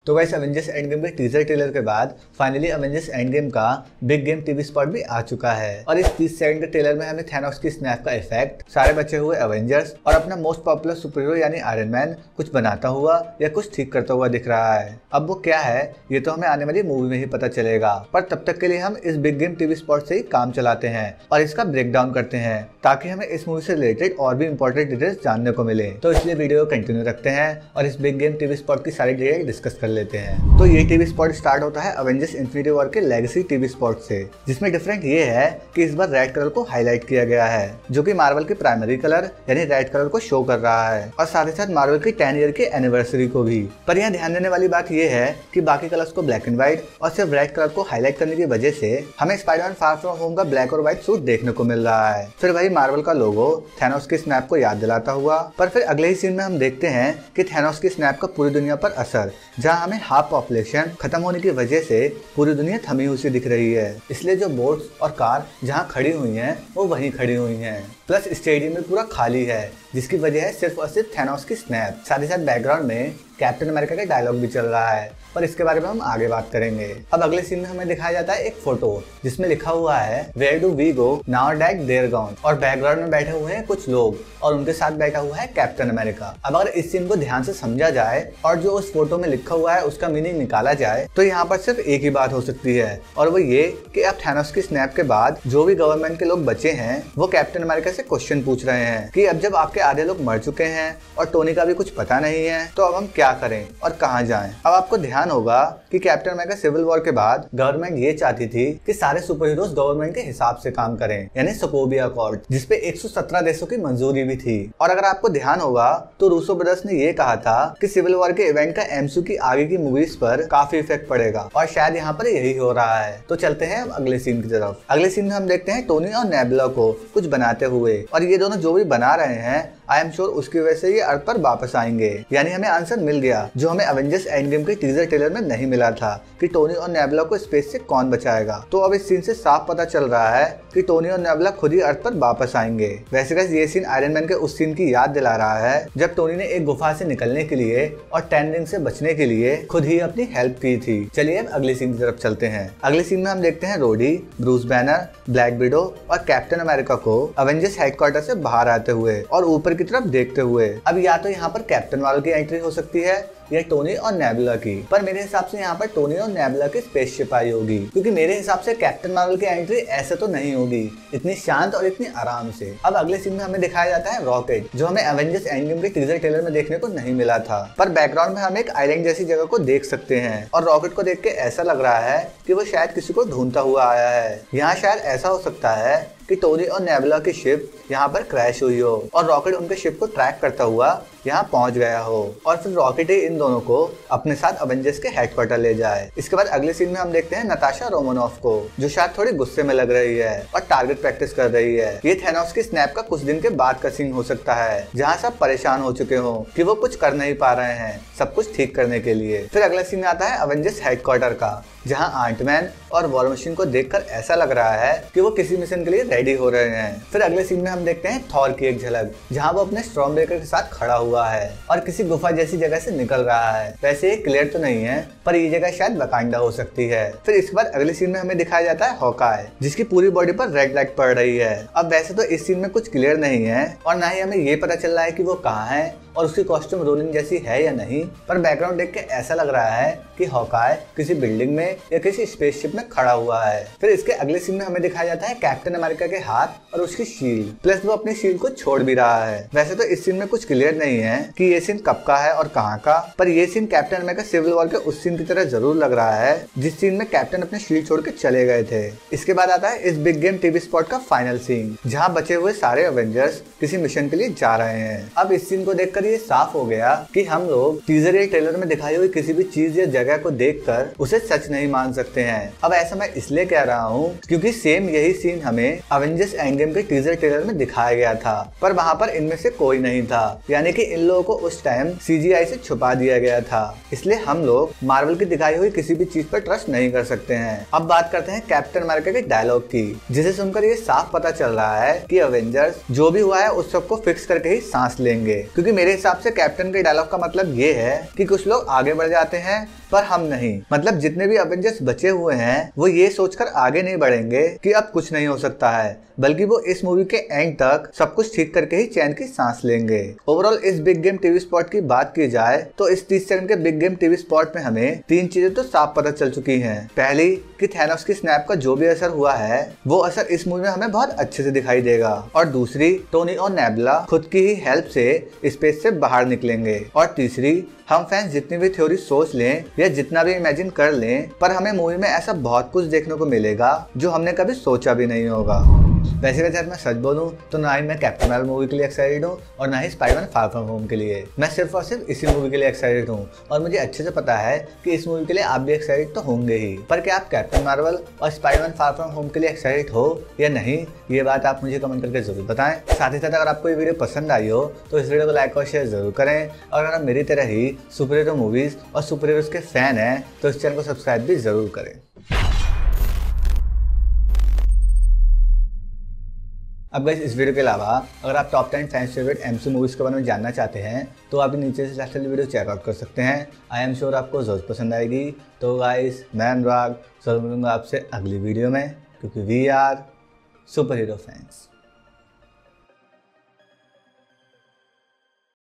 तो guys Avengers end game के teaser trailer के बाद फाइनली एवेंजर्स एंड गेम का बिग गेम टीवी स्पॉट भी आ चुका है और इस 30 सेकंड के ट्रेलर में हमें थैनोस की स्नैप का इफेक्ट, सारे बचे हुए एवेंजर्स और अपना मोस्ट पॉपुलर सुपर हीरो यानी आयरन मैन कुछ बनाता हुआ या कुछ ठीक करता हुआ दिख रहा है। अब वो क्या है ये तो हमें आने वाली मूवी में ही पता चलेगा, पर तब तक के लिए हम इस बिग गेम टीवी स्पॉट से ही काम चलाते हैं और इसका ब्रेक डाउन करते हैं ताकि हमें इस मूवी से रिलेटेड और भी इंपॉर्टेंट डिटेल्स जानने को मिले। तो इसलिए वीडियो को कंटिन्यू रखते हैं और इस बिग गेम टीवी स्पॉट की सारी डिटेल डिस्कस कर लेते हैं। तो ये टीवी स्पॉट स्टार्ट होता है एवेंजर्स इन्फिनिटी वॉर के लेगेसी टीवी स्पॉट से, जिसमें डिफरेंट ये है कि इस बार रेड कलर को हाईलाइट किया गया है जो कि मार्वल के प्राइमरी कलर यानी रेड कलर को शो कर रहा है और साथ ही साथ मार्वल की 10 ईयर की एनिवर्सरी को भी। पर यहाँ ध्यान देने वाली बात ये है कि बाकी कलर्स को ब्लैक एंड व्हाइट और सिर्फ रेड कलर को हाईलाइट करने की वजह से हमें स्पाइडरमैन फार फ्रॉम होम का ब्लैक और व्हाइट सूट देखने को मिल रहा है। फिर वही मार्वल का लोगो थैनोस की स्नैप को याद दिलाता हुआ, पर फिर अगले ही सीन में हम देखते हैं कि थैनोस की स्नैप का पूरी दुनिया पर असर, जहाँ हमें हाफ पॉपुलेशन खत्म होने की वजह से पूरी दुनिया थमी हुई सी दिख रही है। इसलिए जो बोट्स और कार जहाँ खड़ी हुई हैं वो वहीं खड़ी हुई हैं। प्लस स्टेडियम में पूरा खाली है जिसकी वजह है सिर्फ और सिर्फ थैनोस की स्नैप। साथ ही साथ बैकग्राउंड में कैप्टन अमेरिका का डायलॉग भी चल रहा है, पर इसके बारे में हम आगे बात करेंगे। अब अगले सीन में हमें दिखाया जाता है एक फोटो जिसमें लिखा हुआ है where do we go now that they're gone, और बैकग्राउंड में बैठे हुए हैं कुछ लोग और उनके साथ बैठा हुआ है कैप्टन अमेरिका। अब अगर इस सीन को ध्यान से समझा जाए और जो उस फोटो में लिखा हुआ है उसका मीनिंग निकाला जाए तो यहाँ पर सिर्फ एक ही बात हो सकती है, और वो ये कि अब थैनोस की स्नैप के बाद जो भी गवर्नमेंट के लोग बचे हैं वो कैप्टन अमेरिका से क्वेश्चन पूछ रहे हैं कि अब जब आपके आधे लोग मर चुके हैं और टोनी का भी कुछ पता नहीं है तो अब हम क्या करें और कहाँ जाएं। अब आपको ध्यान होगा कि कैप्टन अमेरिका सिविल वॉर के बाद गवर्नमेंट ये चाहती थी कि सारे सुपर हीरोज गवर्नमेंट के हिसाब से काम करें, यानी सोकोविया अकॉर्ड, जिसपे 117 देशों की मंजूरी भी थी। और अगर आपको ध्यान होगा तो रूसो ब्रदर्स ने ये कहा था कि सिविल वॉर के इवेंट का एमसीयू की आगे की मूवीज पर काफी इफेक्ट पड़ेगा और शायद यहाँ पर यही हो रहा है। तो चलते हैं अब अगले सीन की तरफ। अगले सीन में हम देखते हैं टोनी और नेबुला को कुछ बनाते हुए, और ये दोनों जो भी बना रहे हैं आई एम श्योर उसकी वजह से ये अर्थ पर वापस आएंगे। यानी हमें आंसर मिल गया जो हमें एवेंजर्स एंड गेम के टीजर ट्रेलर में नहीं मिला था कि टोनी और नेबुला को स्पेस से कौन बचाएगा। तो अब इस सीन से साफ पता चल रहा है कि टोनी और नेबुला खुद ही अर्थ पर वापस आएंगे। वैसे गाइस ये सीन आयरन मैन के उस सीन की याद दिला रहा है जब टोनी ने एक गुफा से निकलने के लिए और 10 रिंग से बचने के लिए खुद ही अपनी हेल्प की थी। चलिए अब अगले सीन की तरफ चलते हैं। अगले सीन में हम देखते हैं रोडी, ब्रूस बैनर, ब्लैक विडो और कैप्टन अमेरिका को एवेंजर्स हेडक्वार्टर से बाहर आते हुए और ऊपर की तरफ देखते हुए। अब या तो यहाँ पर कैप्टन मार्वल की एंट्री हो सकती है या टोनी और नेबुला की, पर मेरे हिसाब से यहाँ पर टोनी और नेबुला की स्पेसशिप आई होगी, क्योंकि मेरे हिसाब से कैप्टन मार्वल की एंट्री ऐसे तो नहीं होगी इतनी शांत और इतनी आराम से। अब अगले सीन में हमें दिखाया जाता है रॉकेट, जो हमें एवेंजर्स एंड गेम के टीजर ट्रेलर में देखने को नहीं मिला था, पर बैकग्राउंड में हम एक आइलैंड जैसी जगह को देख सकते हैं और रॉकेट को देख के ऐसा लग रहा है कि वो शायद किसी को ढूंढता हुआ आया है। यहाँ शायद ऐसा हो सकता है कि टोनी और नेबुला की शिप यहाँ पर क्रैश हुई हो और रॉकेट उनके शिप को ट्रैक करता हुआ यहाँ पहुंच गया हो और फिर रॉकेट ही इन दोनों को अपने साथ एवेंजर्स के हेडक्वार्टर ले जाए। इसके बाद अगले सीन में हम देखते हैं नताशा रोमानोफ को, जो शायद थोड़ी गुस्से में लग रही है और टारगेट प्रैक्टिस कर रही है। ये थैनोस की स्नैप का कुछ दिन के बाद का सीन हो सकता है जहाँ सब परेशान हो चुके हो कि वो कुछ कर नहीं पा रहे हैं सब कुछ ठीक करने के लिए। फिर अगला सीन आता है एवेंजर्स हेडक्वार्टर का, जहाँ आंटमैन और वॉर मशीन को देखकर ऐसा लग रहा है कि वो किसी मिशन के लिए रेडी हो रहे हैं। फिर अगले सीन में हम देखते हैं थॉर की एक झलक, जहाँ वो अपने स्टॉर्म ब्रेकर के साथ खड़ा हुआ है और किसी गुफा जैसी जगह से निकल रहा है। वैसे ये क्लियर तो नहीं है पर ये जगह शायद वकांडा हो सकती है। फिर इसके बाद अगले सीन में हमें दिखाया जाता है हॉकाय, जिसकी पूरी बॉडी पर रेड लाइट पड़ रही है। अब वैसे तो इस सीन में कुछ क्लियर नहीं है और ना ही हमें ये पता चल रहा है कि वो कहाँ है और उसकी कॉस्ट्यूम रोलिंग जैसी है या नहीं, पर बैकग्राउंड देख के ऐसा लग रहा है कि हॉकाय किसी बिल्डिंग में या किसी स्पेसशिप में खड़ा हुआ है। फिर इसके अगले सीन में हमें दिखाया जाता है कैप्टन अमेरिका के हाथ और उसकी शील्ड, प्लस वो अपनी शील्ड को छोड़ भी रहा है। वैसे तो इस सीन में कुछ क्लियर नहीं है कि ये सीन कब का है और कहाँ का, पर ये scene Captain America Civil War के उस सीन की तरह जरूर लग रहा है जिस सीन में कैप्टन अपने शील्ड छोड़ के चले गए थे। इसके बाद आता है इस बिग गेम टीवी स्पॉट का फाइनल सीन, जहाँ बचे हुए सारे एवेंजर्स किसी मिशन के लिए जा रहे हैं। अब इस सीन को देखकर ये साफ हो गया कि हम लोग टीजर या ट्रेलर में दिखाई हुई किसी भी चीज या जगह जगह को देखकर उसे सच नहीं मान सकते हैं। अब ऐसा मैं इसलिए कह रहा हूँ क्योंकि सेम यही सीन हमें अवेंजर्स एंड गेम के टीजर ट्रेलर में दिखाया गया था, पर वहाँ पर इनमें से कोई नहीं था, यानी कि इन लोगों को उस टाइम CGI से छुपा दिया गया था। इसलिए हम लोग मार्वल की दिखाई हुई किसी भी चीज पर ट्रस्ट नहीं कर सकते हैं। अब बात करते हैं कैप्टन अमेरिका के डायलॉग की, जिसे सुनकर ये साफ पता चल रहा है कि अवेंजर्स जो भी हुआ है उस सबको फिक्स करके ही सांस लेंगे, क्योंकि मेरे हिसाब से कैप्टन के डायलॉग का मतलब ये है कि कुछ लोग आगे बढ़ जाते हैं पर हम नहीं। मतलब जितने भी अवेंजर्स बचे हुए हैं वो ये सोचकर आगे नहीं बढ़ेंगे कि अब कुछ नहीं हो सकता है, बल्कि वो इस मूवी के एंड तक सब कुछ ठीक करके ही चैन की सांस लेंगे। ओवरऑल इस बिग गेम टीवी स्पॉट की बात की जाए तो इस 30 सेकंड के बिग गेम टीवी स्पॉट में हमें 3 चीजें तो साफ पता चल चुकी हैं। पहली कि थैनोस की स्नैप का जो भी असर हुआ है वो असर इस मूवी में हमें बहुत अच्छे से दिखाई देगा। और दूसरी, टोनी और नेबुला खुद की ही हेल्प से स्पेस से बाहर निकलेंगे। और तीसरी, हम फैंस जितनी भी थ्योरी सोच लें या जितना भी इमेजिन कर लें, पर हमें मूवी में ऐसा बहुत कुछ देखने को मिलेगा जो हमने कभी सोचा भी नहीं होगा। वैसे मैं सच बोलूं तो ना ही मैं कैप्टन मार्वल मूवी के लिए एक्साइटेड हूँ और ना ही स्पाइडरमैन फार फ्रॉम होम के लिए। मैं सिर्फ और सिर्फ इसी मूवी के लिए एक्साइटेड हूँ और मुझे अच्छे से पता है कि इस मूवी के लिए आप भी एक्साइटेड तो होंगे ही। पर क्या आप कैप्टन मार्वल और स्पाइडरमैन फार फ्रॉम होम के लिए एक्साइटेड हो या नहीं, ये बात आप मुझे कमेंट करके जरूर बताएं। साथ ही साथ अगर आपको ये वीडियो पसंद आई हो तो इस वीडियो को लाइक और शेयर जरूर करें, और अगर आप मेरी तरह ही सुपर हीरो मूवीज और सुपर हीरोज के फैन हैं तो इस चैनल को सब्सक्राइब भी जरूर करें। अब गाइस इस वीडियो के अलावा अगर आप top 10 fans favourite MCU movies के बारे में जानना चाहते हैं तो आप नीचे से लास्ट वाली वीडियो चेकआउट कर सकते हैं। आई एम श्योर आपको जरूर पसंद आएगी। तो गाइस मैं अनुराग जरूर मिलूंगा आपसे अगली वीडियो में, क्योंकि we are superhero fans.